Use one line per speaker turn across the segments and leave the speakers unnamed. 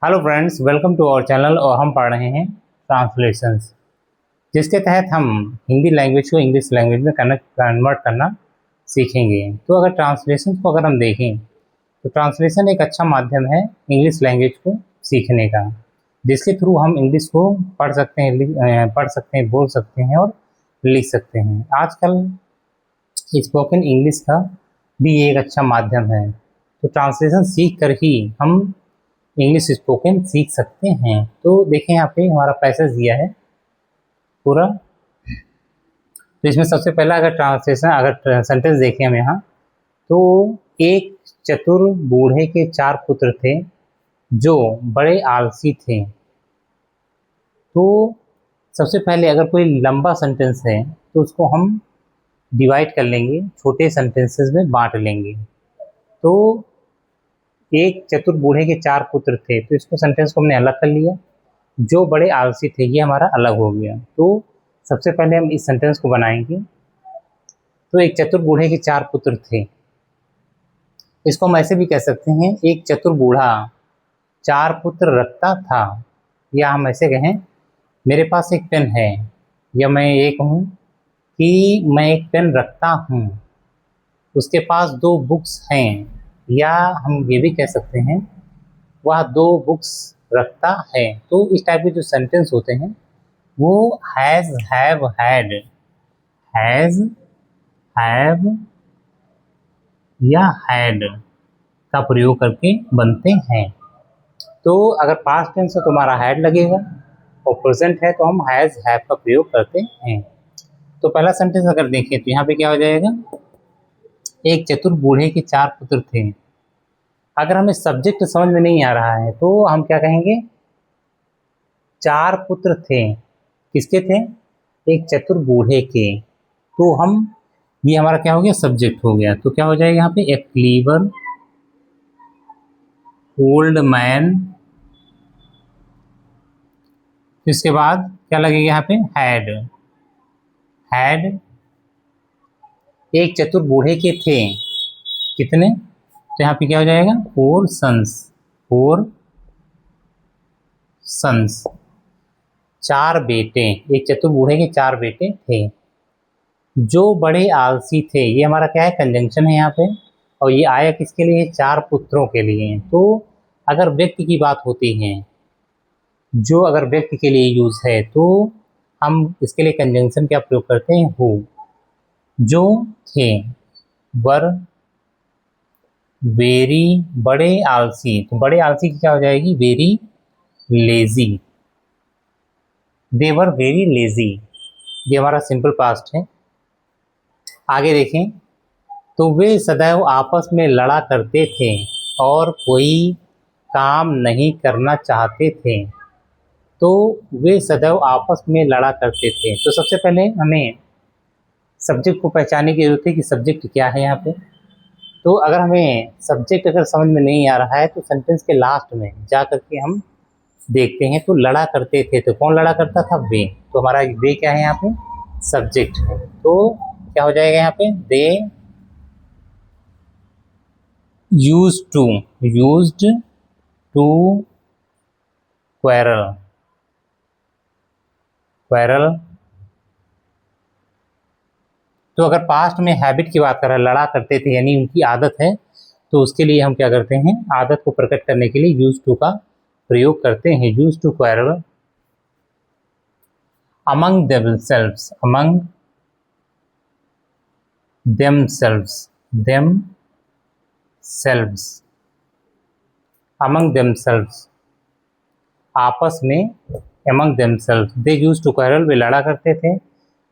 Hello friends, welcome to our channel. और हम पढ़ रहे हैं ट्रांसलेशंस, जिसके तहत हम हिंदी लैंग्वेज को इंग्लिश लैंग्वेज में कन्वर्ट करना सीखेंगे। तो अगर ट्रांसलेशंस को अगर हम देखें तो ट्रांसलेशन एक अच्छा माध्यम है इंग्लिश लैंग्वेज को सीखने का, जिसके थ्रू हम इंग्लिश को पढ़ सकते हैं, बोल सकते हैं और लिख सकते हैं। आजकल स्पोकन इंग्लिश का भी एक अच्छा माध्यम है। तो ट्रांसलेशन सीख कर ही हम इंग्लिश स्पोकन सीख सकते हैं। तो देखें, यहाँ पे हमारा पैसेज दिया है पूरा। तो इसमें सबसे पहला अगर सेंटेंस देखें हम यहाँ, तो एक चतुर बूढ़े के 4 पुत्र थे जो बड़े आलसी थे। तो सबसे पहले अगर कोई लंबा सेंटेंस है तो उसको हम डिवाइड कर लेंगे, छोटे सेंटेंसेस में बांट लेंगे। तो एक चतुर बूढ़े के 4 पुत्र थे, तो इसको सेंटेंस को हमने अलग कर लिया। जो बड़े आलसी थे, ये हमारा अलग हो गया। तो सबसे पहले हम इस सेंटेंस को बनाएंगे। तो एक चतुर बूढ़े के 4 पुत्र थे, इसको हम ऐसे भी कह सकते हैं, एक चतुर बूढ़ा 4 पुत्र रखता था। या हम ऐसे कहें, मेरे पास एक पेन है, या मैं ये कहूँ कि मैं एक पेन रखता हूँ। उसके पास 2 बुक्स हैं, या हम ये भी कह सकते हैं वह 2 बुक्स रखता है। तो इस टाइप के जो सेंटेंस होते हैं वो has, have, had, has, have या हैड का प्रयोग करके बनते हैं। तो अगर पास्ट टेंस है तो हमारा हैड लगेगा, और प्रेजेंट है तो हम हैज़, हैव का प्रयोग करते हैं। तो पहला सेंटेंस अगर देखें तो यहाँ पे क्या हो जाएगा, एक चतुर बूढ़े के 4 पुत्र थे। अगर हमें सब्जेक्ट समझ में नहीं आ रहा है तो हम क्या कहेंगे, 4 पुत्र थे, किसके थे, एक चतुर बूढ़े के। तो हम, ये हमारा क्या हो गया, सब्जेक्ट हो गया। तो क्या हो जाएगा यहाँ पे, ए क्लीवर ओल्ड मैन। इसके बाद क्या लगेगा यहाँ पे, हैड, हैड एक चतुर बूढ़े के थे, कितने, तो यहाँ पे क्या हो जाएगा, 4 सन्स, 4 सन्स, 4 बेटे। एक चतुर बूढ़े के 4 बेटे थे जो बड़े आलसी थे। ये हमारा क्या है, कंजंक्शन है यहाँ पे, और ये आया किसके लिए, 4 पुत्रों के लिए। तो अगर व्यक्ति की बात होती है, जो अगर व्यक्ति के लिए यूज है, तो हम इसके लिए कंजंक्शन क्या प्रयोग करते हैं, हु। जो थे, वर वेरी, बड़े आलसी, तो बड़े आलसी की क्या हो जाएगी, very lazy, they were very lazy. ये हमारा सिंपल पास्ट है। आगे देखें, तो वे सदैव आपस में लड़ा करते थे और कोई काम नहीं करना चाहते थे। तो वे सदैव आपस में लड़ा करते थे। तो सबसे पहले हमें सब्जेक्ट को पहचानने की जरूरत है कि सब्जेक्ट क्या है यहाँ पे। तो अगर हमें सब्जेक्ट अगर समझ में नहीं आ रहा है तो सेंटेंस के लास्ट में जा करके हम देखते हैं। तो लड़ा करते थे, तो कौन लड़ा करता था, वे। तो हमारा वे क्या है यहाँ पे, सब्जेक्ट है। तो क्या हो जाएगा यहाँ पे, they used to quarrel, quarrel. तो अगर पास्ट में हैबिट की बात कर रहे हैं, लड़ा करते थे यानी उनकी आदत है, तो उसके लिए हम क्या करते हैं, आदत को प्रकट करने के लिए यूज टू का प्रयोग करते हैं। Used to quarrel among themselves, among themselves, themselves, among themselves, आपस में, among themselves. They used to quarrel, वे लड़ा करते थे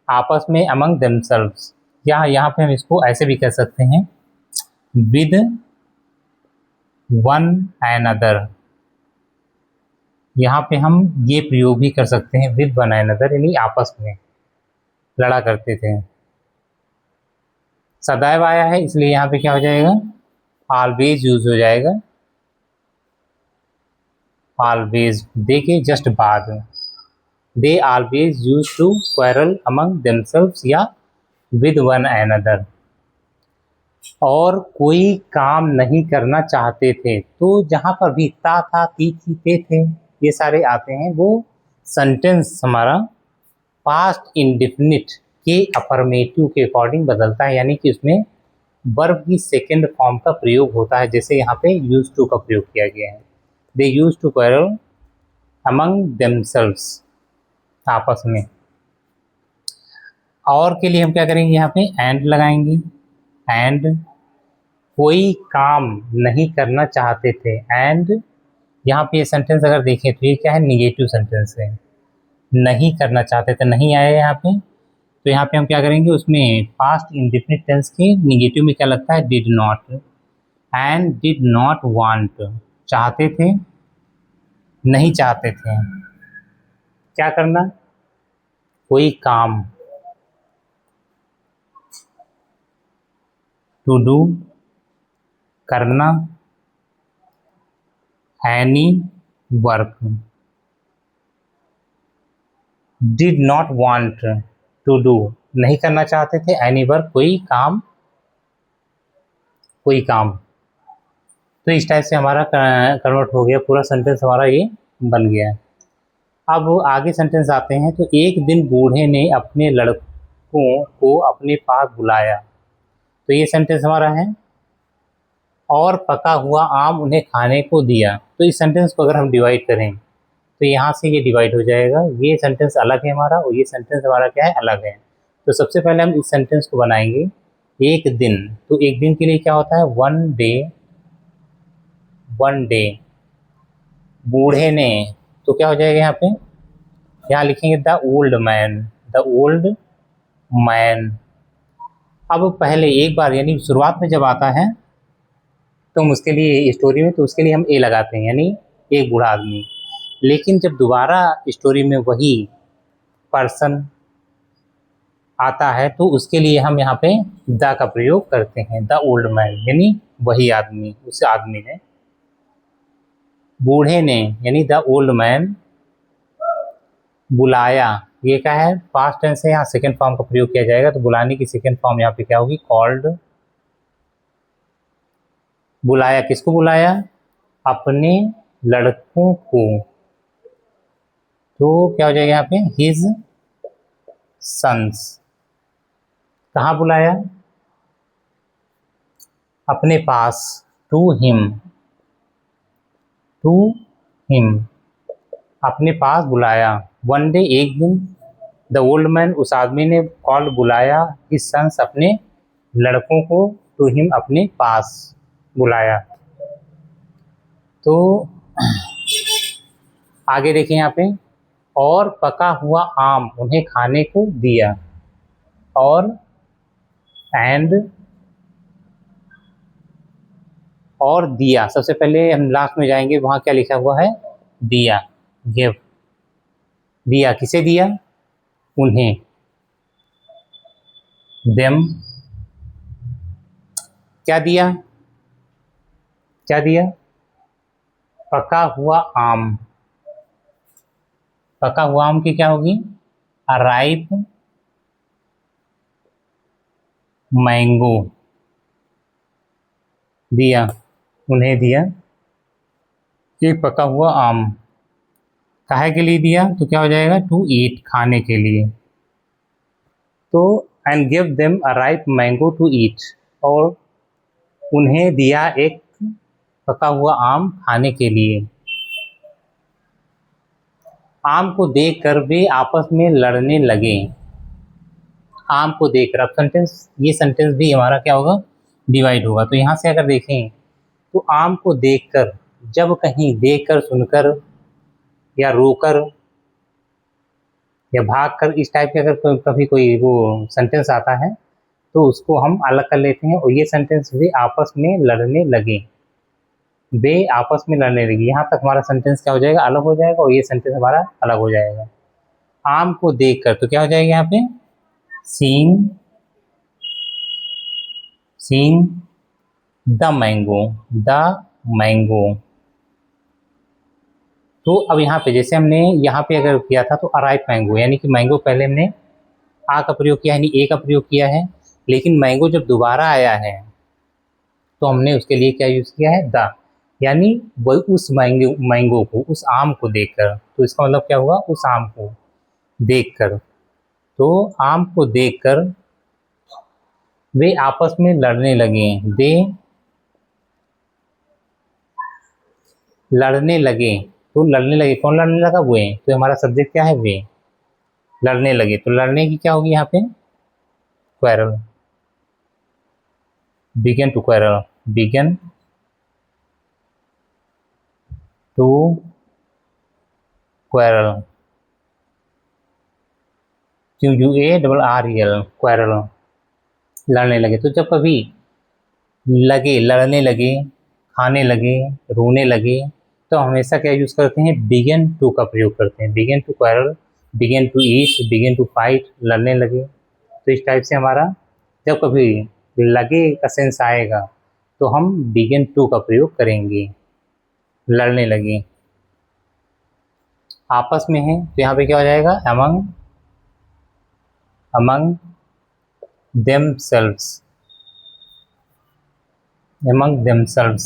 आपस में, अमंग देमसेल्व्स। यहाँ पे हम इसको ऐसे भी कह सकते हैं, विद वन एनदर। यहाँ पे हम ये प्रयोग भी कर सकते हैं, विद वन एनदर, यानी आपस में लड़ा करते थे। सदैव आया है इसलिए यहाँ पे क्या हो जाएगा, ऑलवेज यूज हो जाएगा, ऑलवेज, दे के जस्ट बाद। They always use to quarrel among themselves या विद वन एनदर। और कोई काम नहीं करना चाहते थे। तो जहाँ पर भी ता था, ती थी, थे ये सारे आते हैं, वो सेंटेंस हमारा पास्ट इंडेफिनिट के अफर्मेटिव के अकॉर्डिंग बदलता है, यानी कि उसमें वर्ब की सेकेंड फॉर्म का प्रयोग होता है। जैसे यहाँ पे यूज टू का प्रयोग किया गया है, they used to quarrel among themselves, आपस में। और के लिए हम क्या करेंगे, यहाँ पे एंड लगाएंगे, एंड कोई काम नहीं करना चाहते थे। एंड यहाँ पे ये सेंटेंस अगर देखें तो ये क्या है, निगेटिव सेंटेंस है, नहीं करना चाहते थे, नहीं आया यहाँ पे। तो यहाँ पे हम क्या करेंगे, उसमें पास्ट इंडेफिनिट टेंस के निगेटिव में क्या लगता है, did not. And did not want, चाहते थे, नहीं चाहते थे क्या करना, कोई काम, टू डू, करना, any work. Did not want to do, नहीं करना चाहते थे, एनी वर्क, कोई काम, कोई काम। तो इस टाइप से हमारा कन्वर्ट हो गया, पूरा सेंटेंस हमारा ये बन गया। अब आगे सेंटेंस आते हैं। तो एक दिन बूढ़े ने अपने लड़कों को अपने पास बुलाया, तो ये सेंटेंस हमारा है। और पका हुआ आम उन्हें खाने को दिया, तो इस सेंटेंस को अगर हम डिवाइड करें तो यहाँ से ये डिवाइड हो जाएगा, ये सेंटेंस अलग है हमारा और ये सेंटेंस हमारा क्या है, अलग है। तो सबसे पहले हम इस सेंटेंस को बनाएंगे, एक दिन। तो एक दिन के लिए क्या होता है, वन डे, वन डे। बूढ़े ने, तो क्या हो जाएगा यहाँ पे, यहाँ लिखेंगे the old man, the old man. अब पहले एक बार, यानी शुरुआत में जब आता है तो हम उसके लिए स्टोरी में, तो उसके लिए हम ए लगाते हैं, यानी एक बूढ़ा आदमी। लेकिन जब दोबारा स्टोरी में वही पर्सन आता है तो उसके लिए हम यहाँ पे द का प्रयोग करते हैं, द ओल्ड मैन, यानी वही आदमी, उस आदमी ने। बूढ़े ने यानी द ओल्ड मैन बुलाया, ये क्या है, पास्ट टेंस है, यहाँ सेकेंड फॉर्म का प्रयोग किया जाएगा। तो बुलाने की सेकेंड फॉर्म यहाँ पे क्या होगी, कॉल्ड। बुलाया, किसको बुलाया, अपने लड़कों को। तो क्या हो जाएगा यहाँ पे, हिज सन्स। कहाँ बुलाया, अपने पास, टू हिम, टू हिम, अपने पास बुलाया। वन डे, एक दिन, द ओल्ड मैन, उस आदमी ने, कॉल, बुलाया, हिज सन्स, अपने लड़कों को, टू हिम, अपने पास बुलाया। तो आगे देखिए यहाँ पे, और पका हुआ आम उन्हें खाने को दिया। और एंड और दिया, सबसे पहले हम लास्ट में जाएंगे, वहाँ क्या लिखा हुआ है, दिया, गिव। दिया, किसे दिया, उन्हें, देम। क्या दिया, क्या दिया, पका हुआ आम। पका हुआ आम की क्या होगी, राइप मैंगो। दिया, उन्हें दिया एक पका हुआ आम। काहे के लिए दिया, तो क्या हो जाएगा, टू ईट, खाने के लिए। तो and give them a ripe mango to eat, और उन्हें दिया एक पका हुआ आम खाने के लिए। आम को देखकर वे आपस में लड़ने लगे। आम को देखकर, अब सेंटेंस, ये सेंटेंस भी हमारा क्या होगा, डिवाइड होगा। तो यहाँ से अगर देखें तो आम को देखकर, जब कहीं देखकर, सुनकर या रोकर या भागकर, इस टाइप के अगर कभी कोई वो सेंटेंस आता है तो उसको हम अलग कर लेते हैं। और ये सेंटेंस वे आपस में लड़ने लगे, वे आपस में लड़ने लगे, यहाँ तक हमारा सेंटेंस क्या हो जाएगा, अलग हो जाएगा, और ये सेंटेंस हमारा अलग हो जाएगा। आम को देखकर, तो क्या हो जाएगा यहाँ पे, seeing, seeing the mango, the mango. तो अब यहाँ पे जैसे हमने यहाँ पे अगर किया था तो अराइप मैंगो, यानी कि मैंगो पहले हमने आ का प्रयोग किया है, यानी ए का प्रयोग किया है। लेकिन मैंगो जब दोबारा आया है तो हमने उसके लिए क्या यूज़ किया है, द, यानी वो उस मैंगो को, उस आम को देखकर। तो इसका मतलब क्या हुआ, उस आम को देखकर। तो आम को देखकर वे आपस में लड़ने लगे, दे लड़ने लगे। तो लड़ने लगे, कौन लड़ने लगा, वे। तो हमारा सब्जेक्ट क्या है, वे। लड़ने लगे, तो लड़ने की क्या होगी यहाँ पे, quarrel, began to quarrel, began to quarrel, QUARREL, quarrel, लड़ने लगे। तो जब कभी लगे, लड़ने लगे, खाने लगे, रोने लगे, तो हमेशा क्या यूज़ करते हैं, बिगन टू का प्रयोग करते हैं। Began to quarrel, began to eat, began to fight, लड़ने लगे। तो इस टाइप से हमारा जब कभी लगे का सेंस आएगा तो हम बिगन टू का प्रयोग करेंगे, लड़ने लगे। आपस में है तो यहाँ पे क्या हो जाएगा, among themselves, among themselves,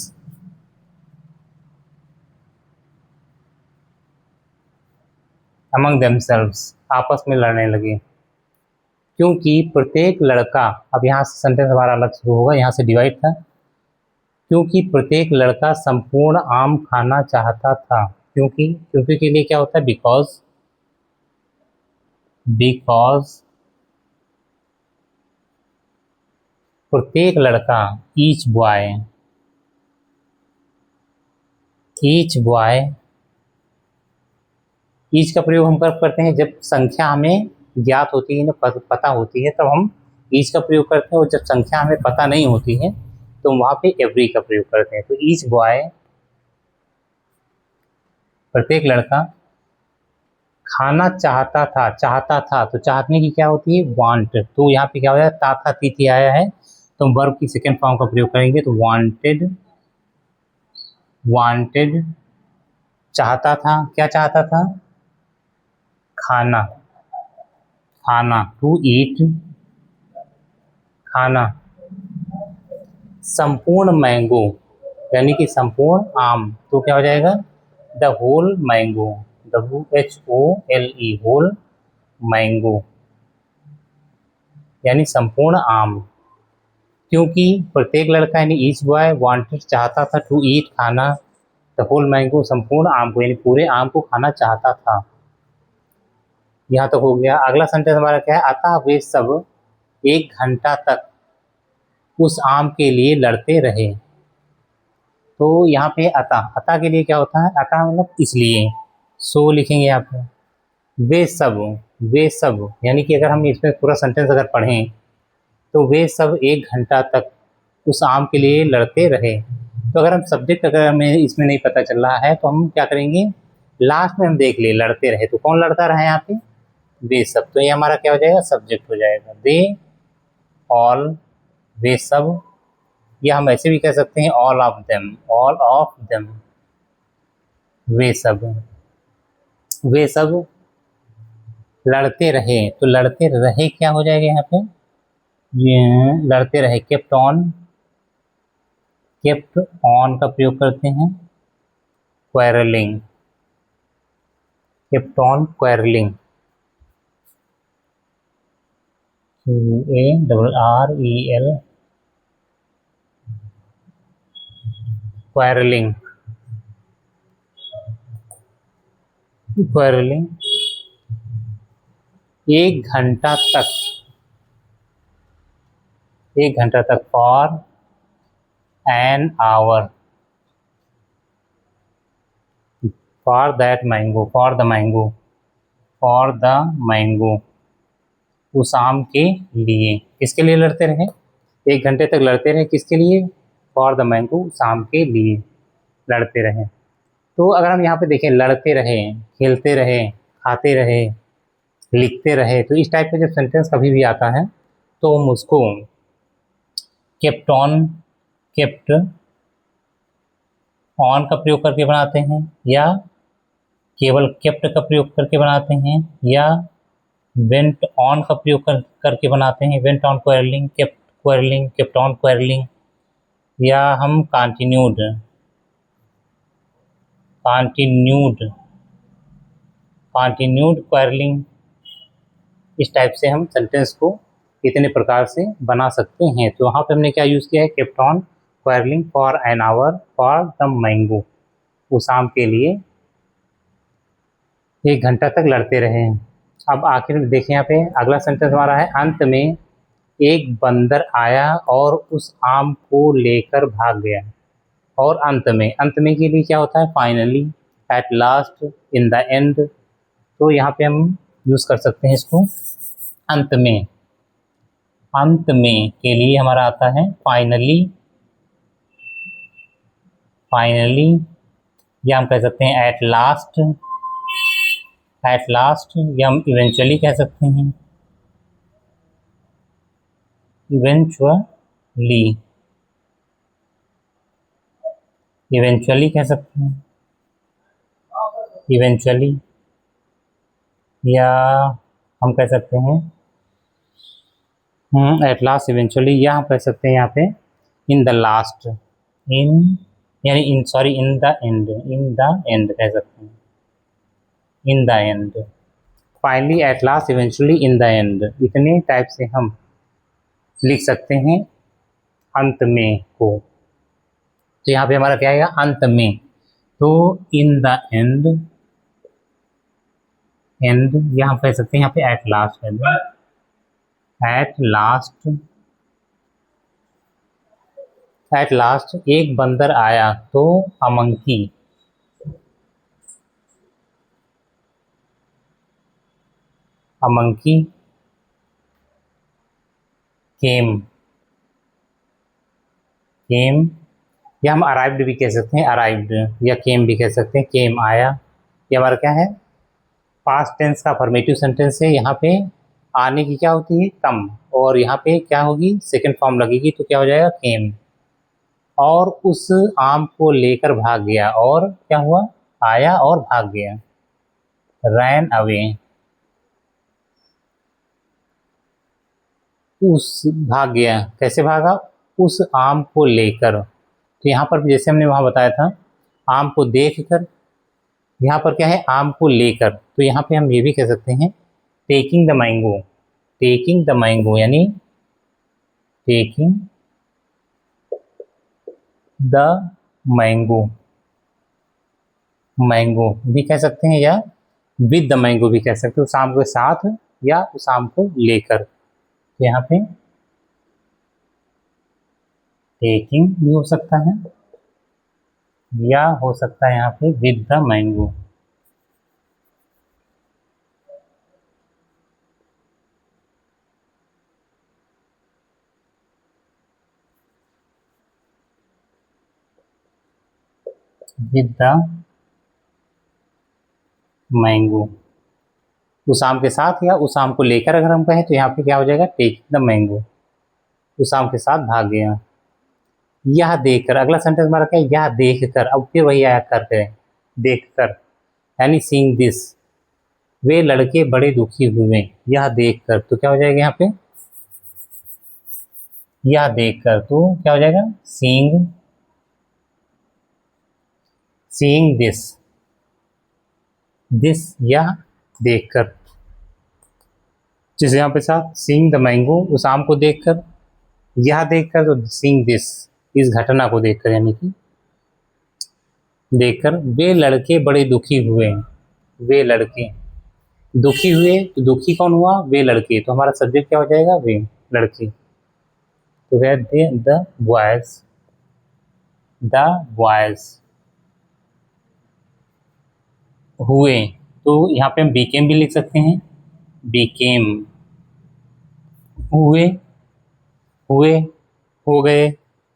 among themselves, आपस में लड़ने लगे। क्योंकि प्रत्येक लड़का, अब यहाँ से सेंटेंस हमारा अलग शुरू होगा, यहाँ से डिवाइड था। क्योंकि प्रत्येक लड़का संपूर्ण आम खाना चाहता था। क्योंकि के लिए क्या होता है, बिकॉज, प्रत्येक लड़का, ईच बॉय, ईच का प्रयोग हम कब करते हैं, जब संख्या हमें ज्ञात होती है ना, पता होती है, तब हम ईच का प्रयोग करते हैं। और जब संख्या हमें पता नहीं होती है तो वहाँ पे एवरी का प्रयोग करते हैं। तो ईच बॉय, प्रत्येक लड़का, खाना चाहता था, तो चाहने की क्या होती है, वांट। तो यहाँ पे क्या हो जाए, था थी आया है, तो हम वर्ब की सेकेंड फॉर्म का प्रयोग करेंगे। तो वांटेड, चाहता था, क्या चाहता था, खाना, टू ईट, खाना। संपूर्ण मैंगो, यानी कि संपूर्ण आम, तो क्या हो जाएगा, the whole mango, WHOLE, whole mango, यानी संपूर्ण आम। क्योंकि प्रत्येक लड़का यानी ईच बॉय वांटेड, चाहता था, टू ईट, खाना, द होल मैंगो, संपूर्ण आम को, यानी पूरे आम को खाना चाहता था। यहाँ तक हो गया। अगला सेंटेंस हमारा क्या है, अतः वे सब 1 घंटा तक उस आम के लिए लड़ते रहे। तो यहाँ पे अतः के लिए क्या होता है, अतः मतलब इसलिए, सो लिखेंगे यहाँ पे। वे सब यानी कि अगर हम इसमें पूरा सेंटेंस अगर पढ़ें तो वे सब 1 घंटा तक उस आम के लिए लड़ते रहे। तो अगर हम सब्जेक्ट, अगर हमें इसमें नहीं पता चल रहा है तो हम क्या करेंगे, लास्ट में हम देख ले लड़ते रहे, तो कौन लड़ता रहा यहाँ पे, वे सब। तो ये हमारा क्या हो जाएगा, सब्जेक्ट हो जाएगा। दे ऑल, वे सब, या हम ऐसे भी कह सकते हैं ऑल ऑफ देम, वे सब लड़ते रहे। तो लड़ते रहे क्या हो जाएगा यहाँ पे, ये लड़ते रहे, केप्ट ऑन का प्रयोग करते हैं, quarrelling, kept on quarrelling, QUARREL, quarrelling, 1 घंटा तक, 1 घंटा तक, for an hour, for the mango, उस आम के लिए। किसके लिए लड़ते रहे, 1 घंटे तक लड़ते रहे, किसके लिए, फॉर द मैंगो, उस आम के लिए लड़ते रहे। तो अगर हम यहाँ पे देखें, लड़ते रहे, खेलते रहे, खाते रहे, लिखते रहे, तो इस टाइप का जब सेंटेंस कभी भी आता है तो हम उसको केप्ट ऑन का प्रयोग करके बनाते हैं, या केवल केप्ट का प्रयोग करके बनाते हैं, या वेंट ऑन का प्रयोग करके बनाते हैं, went on quarrelling, kept on quarrelling. या हम कंटिन्यूड कंटिन्यूड कंटिन्यूड क्वारलिंग, इस टाइप से हम सेंटेंस को कितने प्रकार से बना सकते हैं। तो वहाँ पे हमने क्या यूज़ किया है, kept on quarrelling for an hour for the mango, उस आम के लिए 1 घंटा तक लड़ते रहे। अब आखिर में देखें यहाँ पे अगला सेंटेंस हमारा है, अंत में एक बंदर आया और उस आम को लेकर भाग गया। और अंत में के लिए क्या होता है, finally, at last, in the and. तो यहाँ पे हम यूज़ कर सकते हैं इसको अंत में। अंत में के लिए हमारा आता है फाइनली, फाइनली, या हम कह सकते हैं एट लास्ट, एट लास्ट, या हम इवेंचुअली कह सकते हैं, इवेंचुअली, इवेंचुअली कह सकते हैं, इवेंचुअली, या हम कह सकते हैं एट लास्ट, इवेंचुअली, या हम कह सकते हैं यहाँ पे इन द लास्ट, इन, यानी in, sorry, in the end, in the end कह सकते हैं, in the end, finally, at last, eventually, in the end, इतने टाइप से हम लिख सकते हैं अंत में को। तो यहाँ पे हमारा क्या आएगा, अंत में। तो इन द एंड, एंड, या हम कह सकते हैं यहाँ पे एट लास्ट है, एट लास्ट, एट लास्ट एक बंदर आया, तो अ मंकी, अ मंकी केम, केम, या हम अराइव्ड भी कह सकते हैं, अराइव्ड, या केम भी कह सकते हैं, केम आया। ये हमारा क्या है, पास्ट टेंस का अफर्मेटिव सेंटेंस है। यहाँ पे आने की क्या होती है, कम, और यहाँ पे क्या होगी, सेकंड फॉर्म लगेगी, तो क्या हो जाएगा, केम। और उस आम को लेकर भाग गया, और क्या हुआ, आया और भाग गया, रैन अवे, उस, भाग गया, कैसे भागा, उस आम को लेकर। तो यहाँ पर जैसे हमने वहाँ बताया था, आम को देख कर, यहाँ पर क्या है, आम को लेकर। तो यहाँ पे हम ये भी कह सकते हैं taking the mango, taking the mango, यानी टेकिंग द मैंगो, मैंगो भी कह सकते हैं, या विद द मैंगो भी कह सकते हैं, उस आम के साथ या उस आम को लेकर। तो यहाँ पे टेकिंग भी हो सकता है, या हो सकता है यहाँ पे with the mango. With the mango, उस आम के साथ या उस आम को लेकर अगर हम कहें, तो यहाँ पे क्या हो जाएगा, टेकिंग द मैंगो, उस आम के साथ भाग गया। यह देखकर, अगला सेंटेंस हमारा क्या है, यह देखकर, अब फिर वही आया कर करें, देखकर, यानी सीइंग दिस, वे लड़के बड़े दुखी हुए, यह देखकर। तो क्या हो जाएगा यहाँ पे, यह देखकर, तो क्या हो जाएगा, सीइंग, सीइंग दिस, दिस, यह देखकर, जैसे यहाँ पे साथ सीइंग द मैंगो, उस आम को देखकर, यह देखकर, तो सीइंग दिस, इस घटना को देखकर, यानी कि देखकर, वे लड़के बड़े दुखी हुए, वे लड़के दुखी हुए, तो दुखी कौन हुआ, वे लड़के। तो हमारा सब्जेक्ट क्या हो जाएगा, वे लड़के। तो है दे, द बॉयज, द बॉयज हुए, तो यहाँ पे हम बीकेम भी लिख सकते हैं, बीकेम, हुए, हुए, हो गए,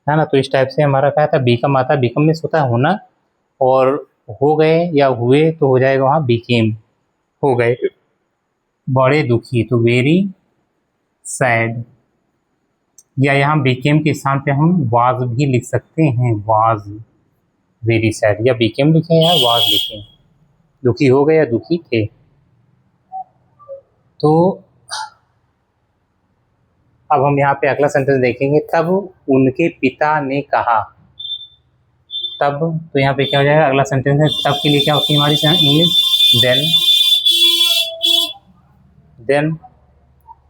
है ना। तो इस टाइप से हमारा क्या था, बीकम आता है, बीकम में होता है होना, और हो गए या हुए तो हो जाएगा वहाँ बीकेम, हो गए, बड़े दुखी, तो वेरी सैड, या यहाँ बीकेम के स्थान पे हम वाज भी लिख सकते हैं, वाज वेरी सैड, या बीकेम लिखें या वाज लिखें, दुखी हो गए या दुखी थे। तो अब हम यहाँ पे अगला सेंटेंस देखेंगे, तब उनके पिता ने कहा। तब, तो यहाँ पे क्या हो जाएगा, अगला सेंटेंस है तब के लिए क्या होती है हमारी इंग्लिश, देन। देन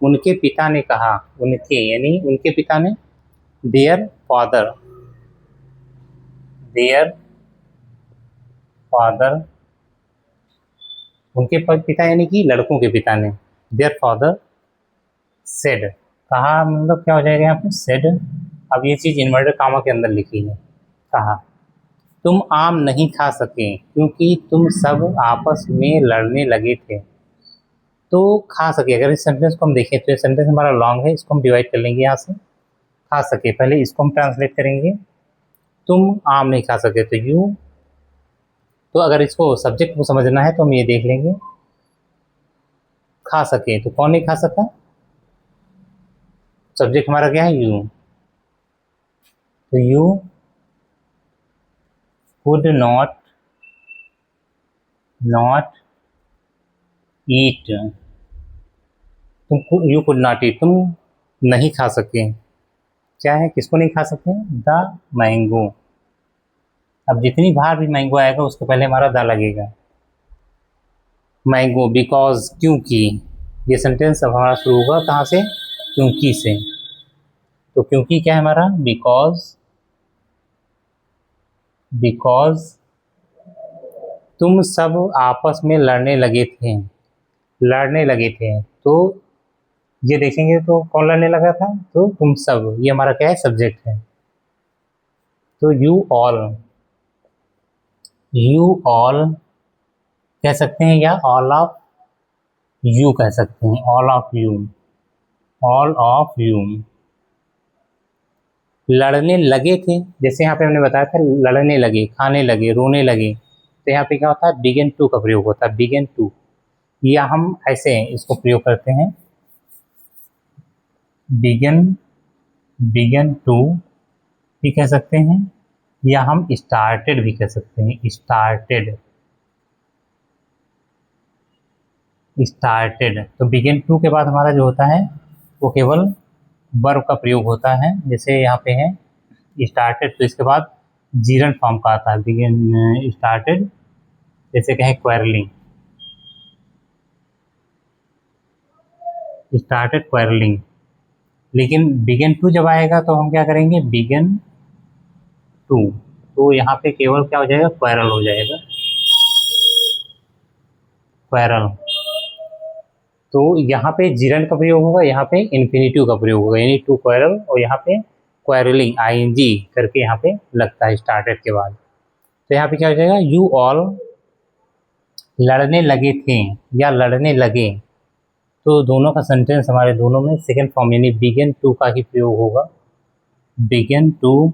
उनके पिता ने कहा, उनके यानी उनके पिता ने, देयर फादर, देयर फादर, उनके पिता यानी कि लड़कों के पिता ने, देयर फादर सेड, कहा मतलब क्या हो जाएगा यहाँ पे, सेड। अब ये चीज़ इन्वर्टेड कामा के अंदर लिखी है, कहा तुम आम नहीं खा सके क्योंकि तुम सब आपस में लड़ने लगे थे। तो खा सके, अगर इस सेंटेंस को हम देखें तो ये सेंटेंस हमारा लॉन्ग है, इसको हम डिवाइड कर लेंगे यहाँ से। खा सके, पहले इसको हम ट्रांसलेट करेंगे, तुम आम नहीं खा सके तो यू। तो अगर इसको सब्जेक्ट को समझना है तो हम ये देख लेंगे, खा सके तो कौन नहीं खा सका, सब्जेक्ट हमारा क्या है, यू। तो यू कुड नॉट ईट, तुम यू कुड नॉट ईट, तुम नहीं खा सके, क्या है, किसको नहीं खा सके, द मैंगो। अब जितनी बार भी मैंगो आएगा उसके पहले हमारा द लगेगा, मैंगो, बिकॉज, क्योंकि। ये सेंटेंस अब हमारा शुरू होगा कहाँ से, क्योंकि से। तो क्योंकि क्या है हमारा, बिकॉज, बिकॉज तुम सब आपस में लड़ने लगे थे, लड़ने लगे थे। तो ये देखेंगे तो कौन लड़ने लगा था, तो तुम सब, ये हमारा क्या है, सब्जेक्ट है। तो यू ऑल कह सकते हैं या ऑल ऑफ यू कह सकते हैं, all of you, all of you लड़ने लगे थे। जैसे यहाँ पे हमने बताया था लड़ने लगे, खाने लगे, रोने लगे, तो यहाँ पे क्या होता है, बिगिन टू का प्रयोग होता है, बिगिन टू। या हम ऐसे इसको प्रयोग करते हैं, बिगिन, बिगिन टू भी कह सकते हैं, या हम स्टार्टेड भी कह सकते हैं, स्टार्टेड, स्टार्टेड। तो बिगिन टू के बाद हमारा जो होता है वो केवल वर्ब का प्रयोग होता है। जैसे यहाँ पे है स्टार्टेड, तो इसके बाद जीरन फॉर्म का आता है, बिगिन स्टार्टेड। जैसे कहें क्वेरलिंग, स्टार्टेड क्वेरलिंग। लेकिन बिगिन टू जब आएगा तो हम क्या करेंगे, बिगिन टू, तो यहाँ पे केवल क्या हो जाएगा, क्वेरल हो जाएगा, क्वेरल। तो यहाँ पे जीरन का प्रयोग होगा, यहाँ पे इन्फिनिटिव का प्रयोग होगा, यानी टू क्वेरल, और यहाँ पे क्वेरलिंग आईएनजी करके यहाँ पे लगता है स्टार्टेड के बाद। तो यहाँ पे क्या हो जाएगा, यू ऑल लड़ने लगे थे या लड़ने लगे। तो दोनों का सेंटेंस हमारे दोनों में सेकेंड फॉर्म यानी बिगिन टू का ही प्रयोग होगा, begin to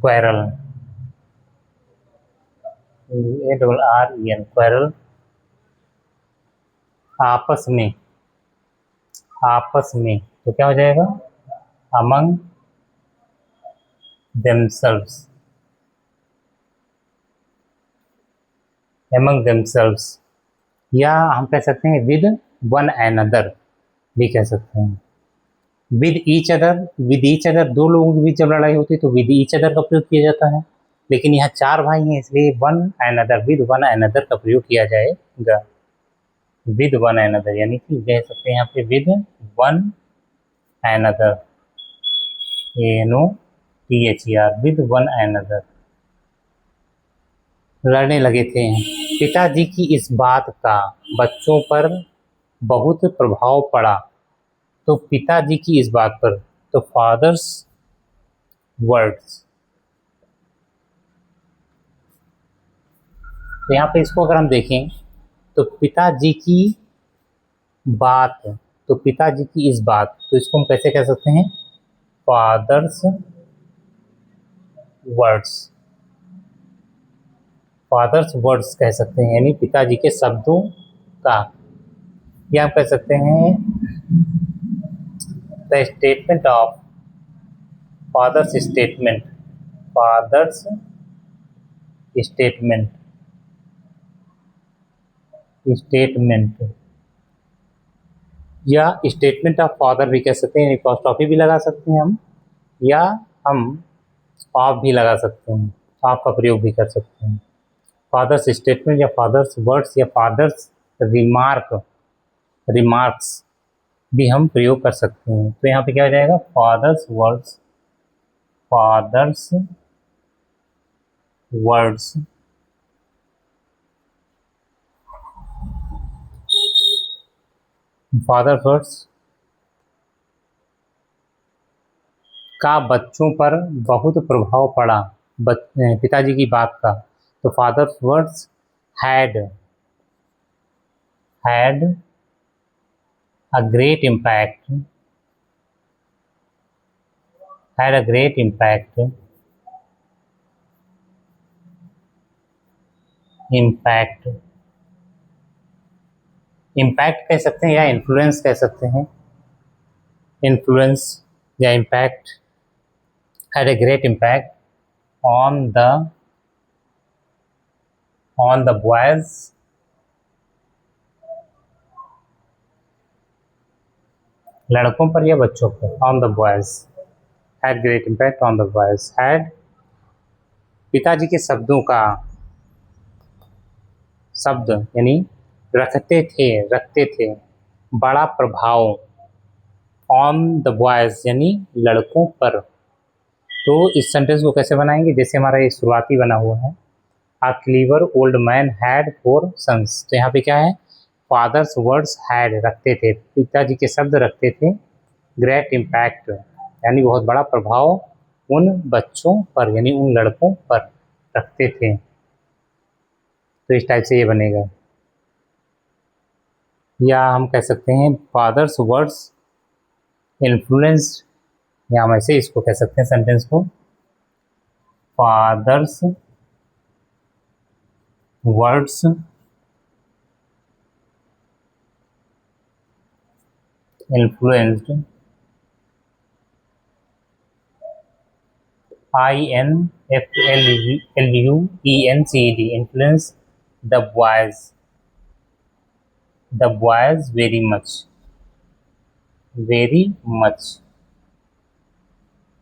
quarrel, ARREN quarrel, आपस में, आपस में। तो क्या हो जाएगा, अमंग देमसेल्व्स, among themselves। या हम कह सकते हैं विद वन एनदर भी कह सकते हैं, with each other, with each other, दो लोगों के बीच जब लड़ाई होती है तो विद ईच अदर का प्रयोग किया जाता है। लेकिन यहाँ चार भाई हैं इसलिए one another, with one another का प्रयोग किया जाएगा, विद वन एनदर, यानी कि कह सकते हैं यहाँ पे with one another, ANOTHER, with one another लड़ने लगे थे। पिताजी की इस बात का बच्चों पर बहुत प्रभाव पड़ा। तो पिताजी की इस बात पर, तो फादर्स वर्ड्स। तो यहाँ पे इसको अगर हम देखें तो पिताजी की बात, तो पिताजी की इस बात, तो इसको हम कैसे कह सकते हैं, फादर्स वर्ड्स, फादर्स वर्ड्स कह सकते हैं, यानी पिताजी के शब्दों का। या हम कह सकते हैं the statement of father's statement, father's statement. Statement या स्टेटमेंट ऑफ फादर भी कह सकते हैं, अपॉस्ट्रॉफी भी लगा सकते हैं हम, या हम ऑफ भी लगा सकते हैं, ऑफ का प्रयोग भी कर सकते हैं। फादर्स स्टेटमेंट या फादर्स वर्ड्स या फादर्स रिमार्क्स भी हम प्रयोग कर सकते हैं। तो यहाँ पे क्या हो जाएगा, फादर्स वर्ड्स का बच्चों पर बहुत प्रभाव पड़ा, पिताजी की बात का। तो father's words had a great impact impact कह सकते हैं या इन्फ्लुएंस कह सकते हैं, इन्फ्लुएंस या impact, had a great impact on the boys लड़कों पर या बच्चों पर, on the boys had great impact on the boys, had पिताजी के शब्द यानी रखते थे बड़ा प्रभाव, ऑन द बॉयज यानी लड़कों पर। तो इस सेंटेंस को कैसे बनाएंगे, जैसे हमारा ये शुरुआती बना हुआ है, a clever old man had 4 sons. तो यहाँ पे क्या है, फादर्स वर्ड्स हैड रखते थे, पिताजी के शब्द रखते थे, ग्रेट इम्पैक्ट यानी बहुत बड़ा प्रभाव उन बच्चों पर यानी उन लड़कों पर रखते थे। तो इस टाइप से ये बनेगा। या हम कह सकते हैं फादर्स वर्ड्स इन्फ्लुएंस्ड, या हम ऐसे इसको कह सकते हैं सेंटेंस को, father's words influenced INFLUENCED influence the boys very much.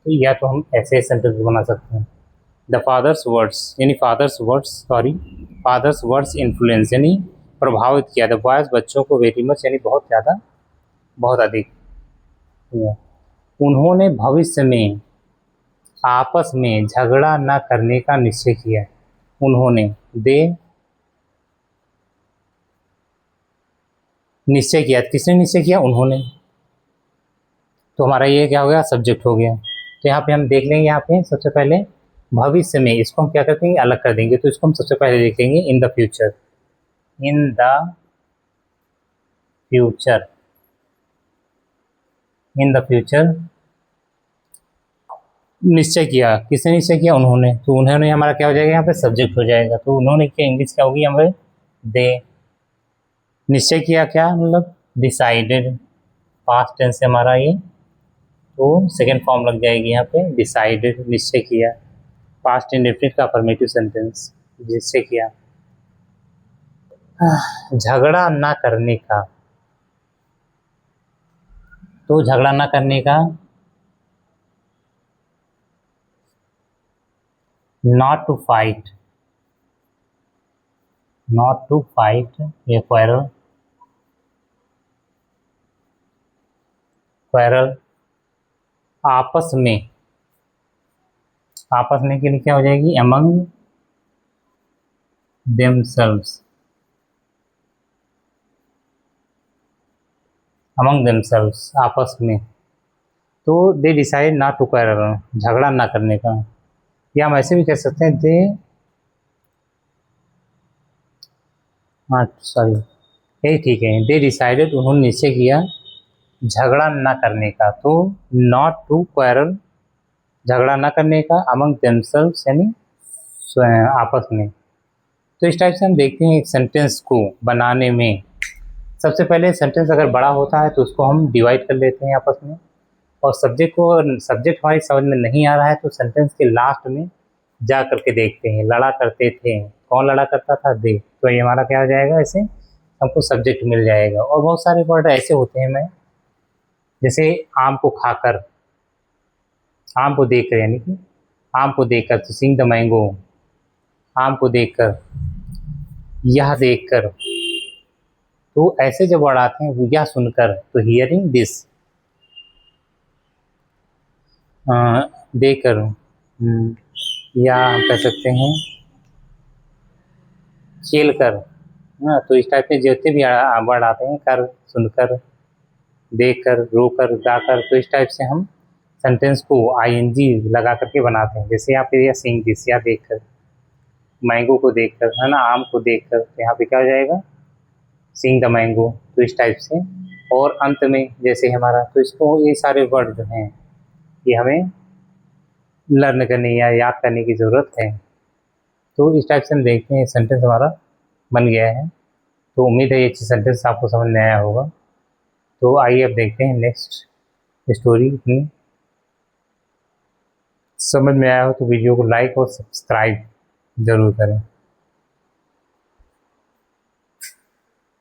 तो या तो हम ऐसे सेंटेंस बना सकते हैं, द फादर्स वर्ड्स इन्फ्लुएंस यानी प्रभावित किया, द बॉयज बच्चों को, वेरी मच यानी बहुत ज़्यादा, बहुत अधिक। उन्होंने भविष्य में आपस में झगड़ा न करने का निश्चय किया। निश्चय किया, किसने निश्चय किया, उन्होंने। तो हमारा ये क्या हो गया, सब्जेक्ट हो गया। तो यहाँ पे हम देख लेंगे, यहाँ पे सबसे पहले भविष्य में, इसको हम क्या करते हैं, अलग कर देंगे। तो इसको हम सबसे पहले देखेंगे इन द फ्यूचर निश्चय किया, किसने निश्चय किया, उन्होंने। तो उन्होंने हमारा क्या हो जाएगा, यहाँ पे सब्जेक्ट हो जाएगा। तो उन्होंने क्या, इंग्लिश क्या होगी हमारे, दे। निश्चय किया क्या मतलब, डिसाइडेड, पास्ट टेंस से हमारा ये, तो सेकेंड फॉर्म लग जाएगी यहाँ पे, डिसाइडेड, निश्चय किया। पास्ट इंडेफिनिट का अफर्मेटिव सेंटेंस, निश्चय किया। झगड़ा ना करने का, तो झगड़ा ना करने का, नॉट टू फाइट ये क्वेरल, आपस में के लिए क्या हो जाएगी, अमंग देमसेल्व्स, आपस में। तो they decide not to quarrel, झगड़ा ना करने का। या हम ऐसे भी कह सकते हैं, यही ठीक है, दे डिसाइडेड, उन्होंने निश्चय किया झगड़ा ना करने का। तो नॉट टू क्वेरल, झगड़ा ना करने का, अमंग देमसेल्व्स यानी आपस में। तो इस टाइप से हम देखते हैं एक सेंटेंस को बनाने में। सबसे पहले सेंटेंस अगर बड़ा होता है तो उसको हम डिवाइड कर लेते हैं आपस में, और सब्जेक्ट हमारी समझ में नहीं आ रहा है तो सेंटेंस के लास्ट में जा करके देखते हैं। लड़ा करते थे, कौन लड़ा करता था, दे। तो ये हमारा क्या हो जाएगा, ऐसे हमको सब्जेक्ट मिल जाएगा। और बहुत सारे वर्ड ऐसे होते हैं मैं, जैसे आम को खाकर, आम को देखकर, यानी कि आम को देखकर, तो सिंग द मैंगो, आम को देखकर, यह देखकर। तो ऐसे जब वर्ड आते हैं, वो यह सुनकर, तो हियरिंग दिस, देखकर, या हम कह सकते हैं खेल कर। हाँ, तो इस टाइप के जितने भी वर्ड आते हैं, कर, सुनकर, देखकर, रोकर, गाकर, तो इस टाइप से हम सेंटेंस को आईएनजी लगा करके बनाते हैं। जैसे यहाँ पे, या सिंग दिस, या देखकर, मैंगो को देखकर, है ना, आम को देखकर, तो यहाँ पे क्या हो जाएगा, सिंग द मैंगो। तो इस टाइप से। और अंत में जैसे हमारा, तो इसको, ये सारे वर्ड जो हैं, ये हमें लर्न करने या याद करने की ज़रूरत है। तो इस टाइप से हम देखते हैं सेंटेंस हमारा बन गया है। तो उम्मीद है ये अच्छी सेंटेंस आपको समझ में आया होगा। तो आइए अब देखते हैं नेक्स्ट स्टोरी अपनी। समझ में आया हो तो वीडियो को लाइक और सब्सक्राइब ज़रूर करें।